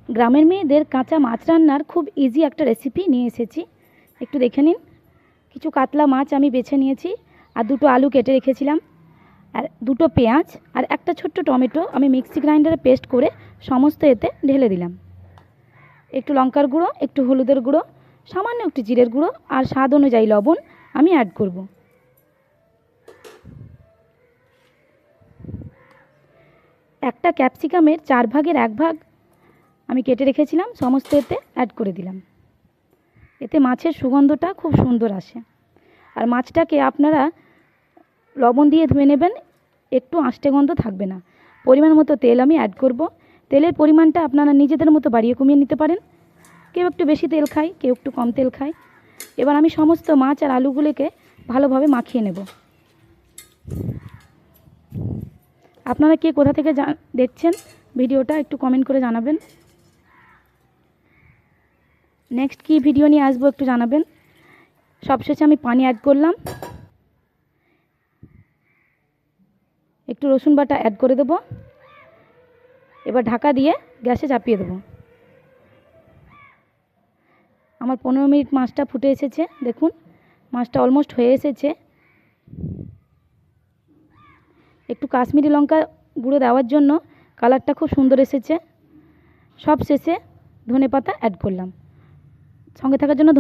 গ্রামের মেয়েদের কাঁচা মাছ রান্নার খুব ইজি একটা রেসিপি নিয়ে এসেছি, একটু দেখে নিন। কিছু কাতলা মাছ আমি বেছে নিয়েছি, আর দুটো আলু কেটে রেখেছিলাম, আর দুটো পেঁয়াজ আর একটা ছোট্ট টমেটো আমি মিক্সি গ্রাইন্ডারে পেস্ট করে সমস্ত এতে ঢেলে দিলাম। একটু লঙ্কার গুঁড়ো, একটু হলুদের গুঁড়ো, সামান্য একটু জিরের গুঁড়ো আর স্বাদ অনুযায়ী লবণ আমি অ্যাড করব। একটা ক্যাপসিকামের 4 ভাগের 1 ভাগ আমি কেটে রেখেছিলাম, সমস্ত এতে অ্যাড করে দিলাম। এতে মাছের সুগন্ধটা খুব সুন্দর আসে। আর মাছটাকে আপনারা লবণ দিয়ে ধুয়ে নেবেন, একটু আঁশটে গন্ধ থাকবে না। পরিমাণ মতো তেল আমি অ্যাড করব। তেলের পরিমাণটা আপনারা নিজেদের মতো বাড়িয়ে কমিয়ে নিতে পারেন। কেউ একটু বেশি তেল খায়, কেউ একটু কম তেল খায়। এবার আমি সমস্ত মাছ আর আলুগুলোকে ভালোভাবে মাখিয়ে নেব। আপনারা কে কোথা থেকে দেখছেন ভিডিওটা একটু কমেন্ট করে জানাবেন। নেক্সট কী ভিডিও নিয়ে আসবো একটু জানাবেন। সবশেষে আমি পানি অ্যাড করলাম, একটু রসুন বাটা অ্যাড করে দেব। এবার ঢাকা দিয়ে গ্যাসে চাপিয়ে দেব। আমার 15 মিনিট মাছটা ফুটে এসেছে, দেখুন মাছটা অলমোস্ট হয়ে এসেছে। একটু কাশ্মীরি লঙ্কা গুঁড়ো দেওয়ার জন্য কালারটা খুব সুন্দর এসেছে। সব শেষে ধনেপাতা অ্যাড করলাম। সঙ্গে থাকার জন্য